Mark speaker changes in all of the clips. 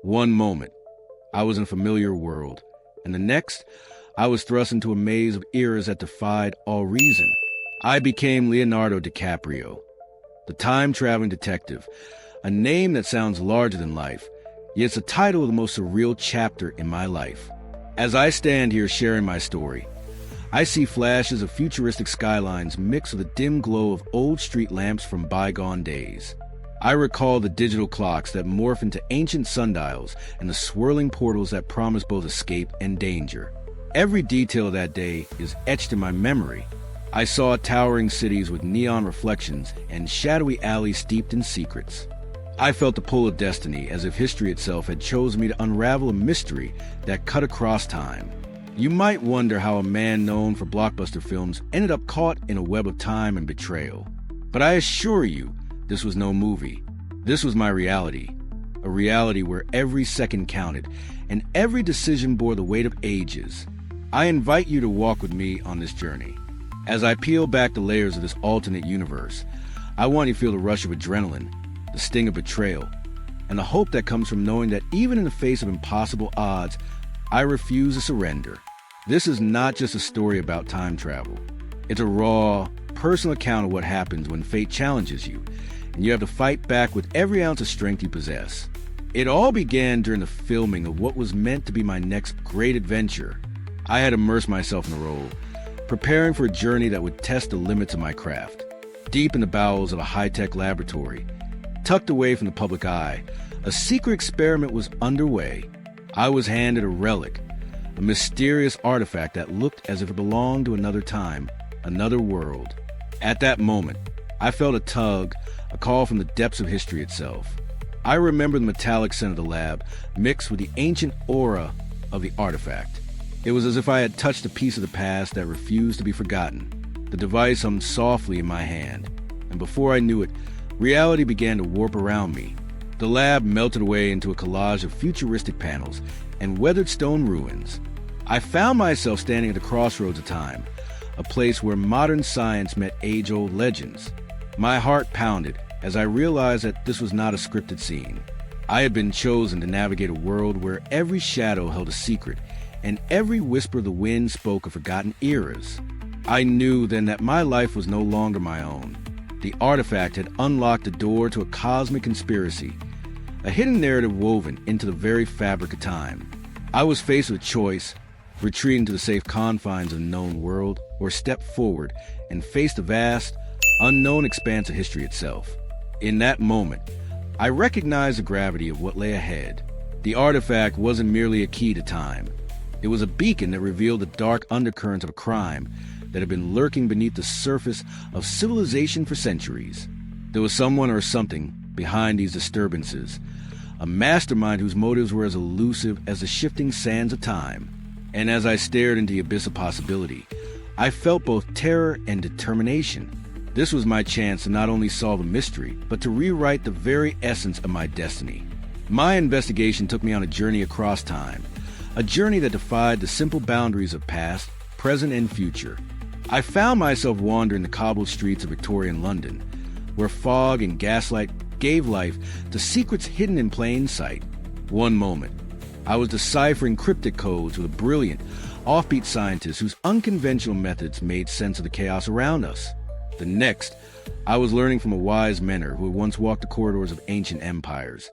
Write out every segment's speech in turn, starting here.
Speaker 1: One moment, I was in a familiar world, and the next, I was thrust into a maze of eras that defied all reason. I became Leonardo DiCaprio, the time-traveling detective, a name that sounds larger than life, yet it's the title of the most surreal chapter in my life. As I stand here sharing my story, I see flashes of futuristic skylines mixed with the dim glow of old street lamps from bygone days. I recall the digital clocks that morph into ancient sundials and the swirling portals that promise both escape and danger. Every detail of that day is etched in my memory. I saw towering cities with neon reflections and shadowy alleys steeped in secrets. I felt the pull of destiny, as if history itself had chosen me to unravel a mystery that cut across time. You might wonder how a man known for blockbuster films ended up caught in a web of time and betrayal. But I assure you, this was no movie. This was my reality. A reality where every second counted and every decision bore the weight of ages. I invite you to walk with me on this journey. As I peel back the layers of this alternate universe, I want you to feel the rush of adrenaline, the sting of betrayal, and the hope that comes from knowing that even in the face of impossible odds, I refuse to surrender. This is not just a story about time travel. It's a raw, personal account of what happens when fate challenges you, and you have to fight back with every ounce of strength you possess. It all began during the filming of what was meant to be my next great adventure. I had immersed myself in the role, preparing for a journey that would test the limits of my craft. Deep in the bowels of a high-tech laboratory, tucked away from the public eye, a secret experiment was underway. I was handed a relic, a mysterious artifact that looked as if it belonged to another time, another world. At that moment, I felt a tug, a call from the depths of history itself. I remember the metallic scent of the lab mixed with the ancient aura of the artifact. It was as if I had touched a piece of the past that refused to be forgotten. The device hummed softly in my hand, and before I knew it, reality began to warp around me. The lab melted away into a collage of futuristic panels and weathered stone ruins. I found myself standing at the crossroads of time, a place where modern science met age-old legends. My heart pounded as I realized that this was not a scripted scene. I had been chosen to navigate a world where every shadow held a secret, and every whisper of the wind spoke of forgotten eras. I knew then that my life was no longer my own. The artifact had unlocked the door to a cosmic conspiracy, a hidden narrative woven into the very fabric of time. I was faced with a choice: retreat into the safe confines of the known world, or step forward and face the vast, unknown expanse of history itself. In that moment, I recognized the gravity of what lay ahead. The artifact wasn't merely a key to time. It was a beacon that revealed the dark undercurrents of a crime that had been lurking beneath the surface of civilization for centuries. There was someone or something behind these disturbances, a mastermind whose motives were as elusive as the shifting sands of time. And as I stared into the abyss of possibility, I felt both terror and determination. This was my chance to not only solve a mystery, but to rewrite the very essence of my destiny. My investigation took me on a journey across time, a journey that defied the simple boundaries of past, present, and future. I found myself wandering the cobbled streets of Victorian London, where fog and gaslight gave life to secrets hidden in plain sight. One moment, I was deciphering cryptic codes with a brilliant, offbeat scientist whose unconventional methods made sense of the chaos around us. The next, I was learning from a wise mentor who had once walked the corridors of ancient empires.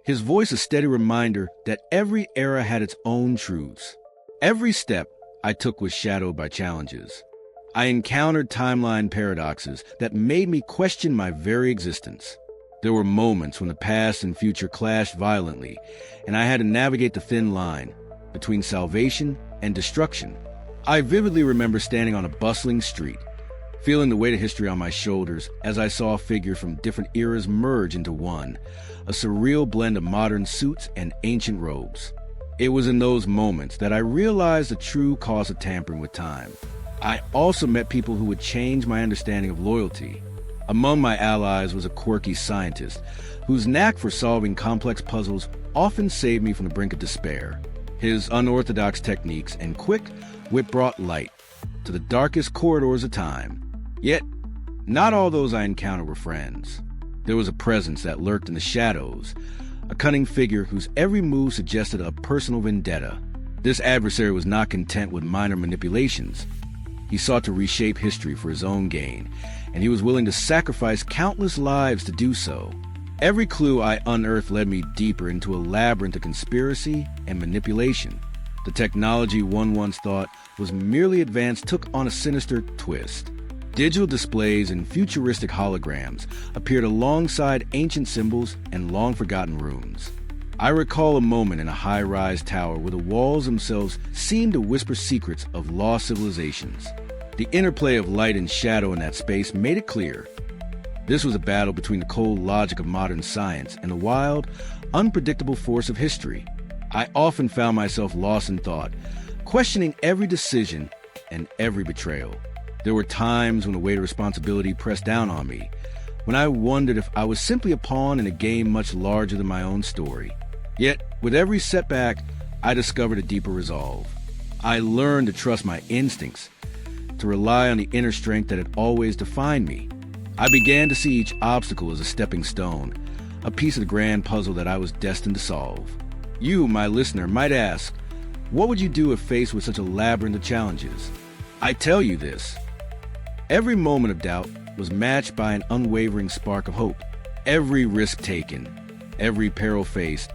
Speaker 1: His voice a steady reminder that every era had its own truths. Every step I took was shadowed by challenges. I encountered timeline paradoxes that made me question my very existence. There were moments when the past and future clashed violently, and I had to navigate the thin line between salvation and destruction. I vividly remember standing on a bustling street, feeling the weight of history on my shoulders as I saw figures from different eras merge into one, a surreal blend of modern suits and ancient robes. It was in those moments that I realized the true cause of tampering with time. I also met people who would change my understanding of loyalty. Among my allies was a quirky scientist whose knack for solving complex puzzles often saved me from the brink of despair. His unorthodox techniques and quick wit brought light to the darkest corridors of time. Yet, not all those I encountered were friends. There was a presence that lurked in the shadows, a a cunning figure whose every move suggested a personal vendetta. This adversary was not content with minor manipulations. He sought to reshape history for his own gain, and he was willing to sacrifice countless lives to do so. Every clue I unearthed led me deeper into a labyrinth of conspiracy and manipulation. The technology one once thought was merely advanced took on a sinister twist. Digital displays and futuristic holograms appeared alongside ancient symbols and long-forgotten runes. I recall a moment in a high-rise tower where the walls themselves seemed to whisper secrets of lost civilizations. The interplay of light and shadow in that space made it clear. This was a battle between the cold logic of modern science and the wild, unpredictable force of history. I often found myself lost in thought, questioning every decision and every betrayal. There were times when the weight of responsibility pressed down on me, when I wondered if I was simply a pawn in a game much larger than my own story. Yet, with every setback, I discovered a deeper resolve. I learned to trust my instincts, to rely on the inner strength that had always defined me. I began to see each obstacle as a stepping stone, a piece of the grand puzzle that I was destined to solve. You, my listener, might ask, what would you do if faced with such a labyrinth of challenges? I tell you this. Every moment of doubt was matched by an unwavering spark of hope. Every risk taken, every peril faced,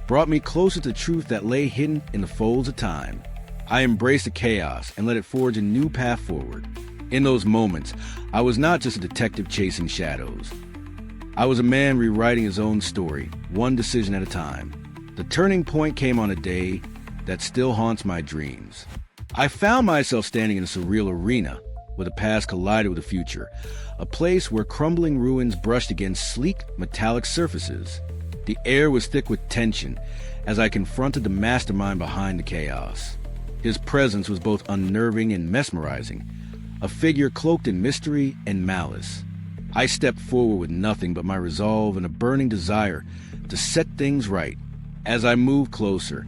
Speaker 1: brought me closer to the truth that lay hidden in the folds of time. I embraced the chaos and let it forge a new path forward. In those moments, I was not just a detective chasing shadows. I was a man rewriting his own story, one decision at a time. The turning point came on a day that still haunts my dreams. I found myself standing in a surreal arena where the past collided with the future, a place where crumbling ruins brushed against sleek, metallic surfaces. The air was thick with tension as I confronted the mastermind behind the chaos. His presence was both unnerving and mesmerizing, a figure cloaked in mystery and malice. I stepped forward with nothing but my resolve and a burning desire to set things right. As I moved closer,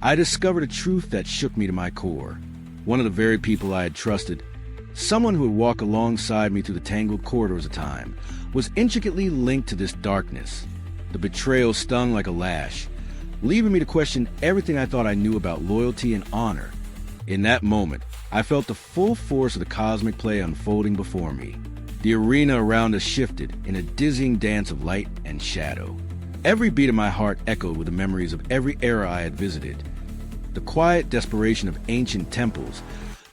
Speaker 1: I discovered a truth that shook me to my core. One of the very people I had trusted, someone who would walk alongside me through the tangled corridors of time, was intricately linked to this darkness. The betrayal stung like a lash, leaving me to question everything I thought I knew about loyalty and honor. In that moment, I felt the full force of the cosmic play unfolding before me. The arena around us shifted in a dizzying dance of light and shadow. Every beat of my heart echoed with the memories of every era I had visited. The quiet desperation of ancient temples,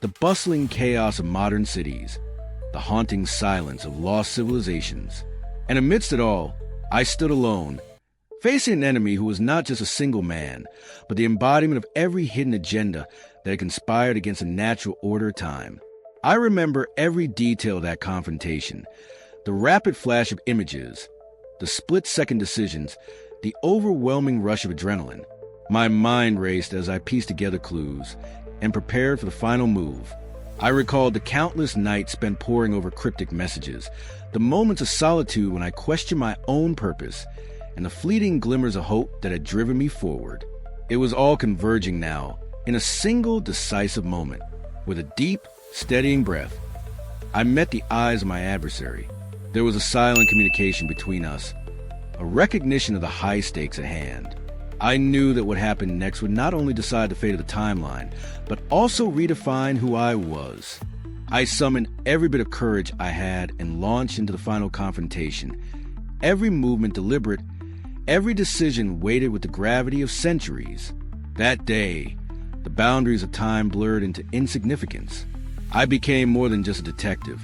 Speaker 1: the bustling chaos of modern cities, the haunting silence of lost civilizations. And amidst it all, I stood alone, facing an enemy who was not just a single man, but the embodiment of every hidden agenda that had conspired against a natural order of time. I remember every detail of that confrontation, the rapid flash of images, the split-second decisions, the overwhelming rush of adrenaline. My mind raced as I pieced together clues and prepared for the final move. I recalled the countless nights spent poring over cryptic messages, the moments of solitude when I questioned my own purpose, and the fleeting glimmers of hope that had driven me forward. It was all converging now, in a single decisive moment. With a deep, steadying breath, I met the eyes of my adversary. There was a silent communication between us, a recognition of the high stakes at hand. I knew that what happened next would not only decide the fate of the timeline, but also redefine who I was. I summoned every bit of courage I had and launched into the final confrontation. Every movement deliberate, every decision weighted with the gravity of centuries. That day, the boundaries of time blurred into insignificance. I became more than just a detective.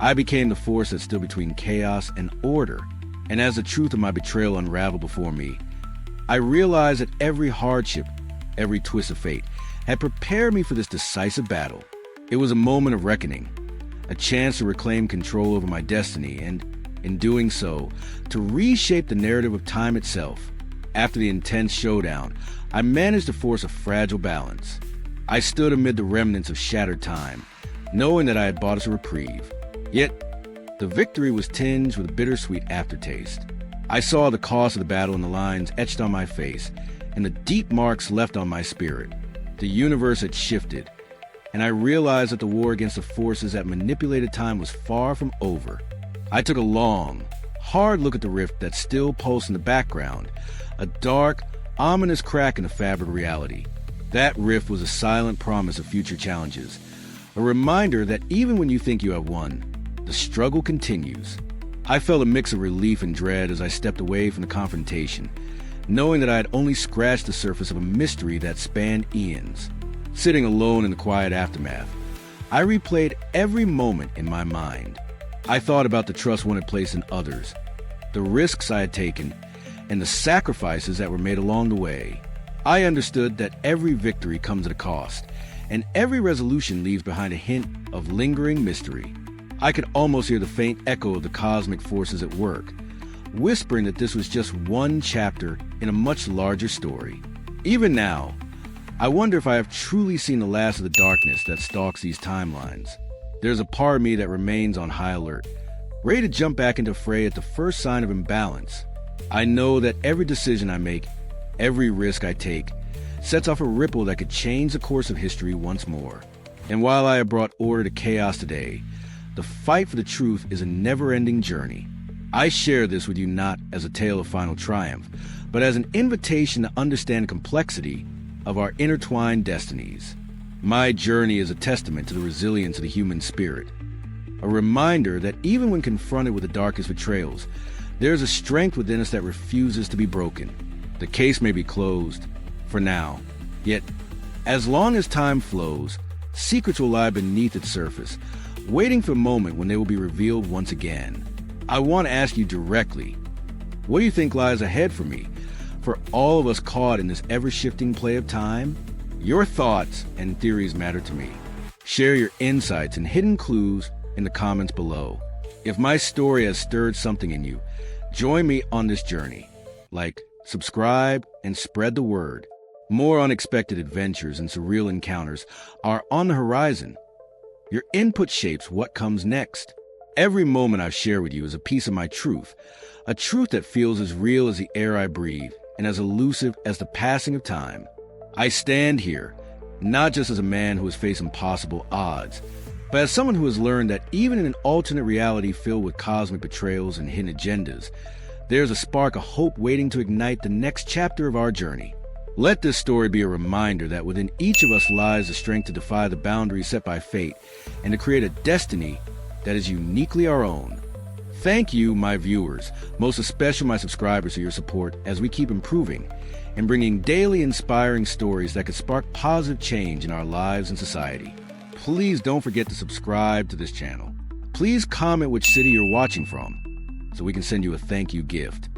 Speaker 1: I became the force that stood between chaos and order. And as the truth of my betrayal unraveled before me, I realized that every hardship, every twist of fate, had prepared me for this decisive battle. It was a moment of reckoning, a chance to reclaim control over my destiny, and, in doing so, to reshape the narrative of time itself. After the intense showdown, I managed to force a fragile balance. I stood amid the remnants of shattered time, knowing that I had bought us a reprieve. Yet, the victory was tinged with a bittersweet aftertaste. I saw the cost of the battle in the lines etched on my face and the deep marks left on my spirit. The universe had shifted, and I realized that the war against the forces that manipulated time was far from over. I took a long, hard look at the rift that still pulsed in the background, a dark, ominous crack in the fabric of reality. That rift was a silent promise of future challenges, a reminder that even when you think you have won, the struggle continues. I felt a mix of relief and dread as I stepped away from the confrontation, knowing that I had only scratched the surface of a mystery that spanned eons. Sitting alone in the quiet aftermath, I replayed every moment in my mind. I thought about the trust one had placed in others, the risks I had taken, and the sacrifices that were made along the way. I understood that every victory comes at a cost, and every resolution leaves behind a hint of lingering mystery. I could almost hear the faint echo of the cosmic forces at work, whispering that this was just one chapter in a much larger story. Even now, I wonder if I have truly seen the last of the darkness that stalks these timelines. There's a part of me that remains on high alert, ready to jump back into the fray at the first sign of imbalance. I know that every decision I make, every risk I take, sets off a ripple that could change the course of history once more. And while I have brought order to chaos today, the fight for the truth is a never-ending journey. I share this with you not as a tale of final triumph, but as an invitation to understand the complexity of our intertwined destinies. My journey is a testament to the resilience of the human spirit, a reminder that even when confronted with the darkest betrayals, there is a strength within us that refuses to be broken. The case may be closed, for now, yet as long as time flows, secrets will lie beneath its surface, waiting for a moment when they will be revealed once again. I want to ask you directly, what do you think lies ahead for me, for all of us caught in this ever-shifting play of time? Your thoughts and theories matter to me. Share your insights and hidden clues in the comments below. If my story has stirred something in you, join me on this journey. Like, subscribe, and spread the word. More unexpected adventures and surreal encounters are on the horizon. Your input shapes what comes next. Every moment I share with you is a piece of my truth, a truth that feels as real as the air I breathe and as elusive as the passing of time. I stand here, not just as a man who has faced impossible odds, but as someone who has learned that even in an alternate reality filled with cosmic betrayals and hidden agendas, there's a spark of hope waiting to ignite the next chapter of our journey. Let this story be a reminder that within each of us lies the strength to defy the boundaries set by fate and to create a destiny that is uniquely our own. Thank you, my viewers, most especially my subscribers, for your support as we keep improving and bringing daily inspiring stories that could spark positive change in our lives and society. Please don't forget to subscribe to this channel. Please comment which city you're watching from so we can send you a thank you gift.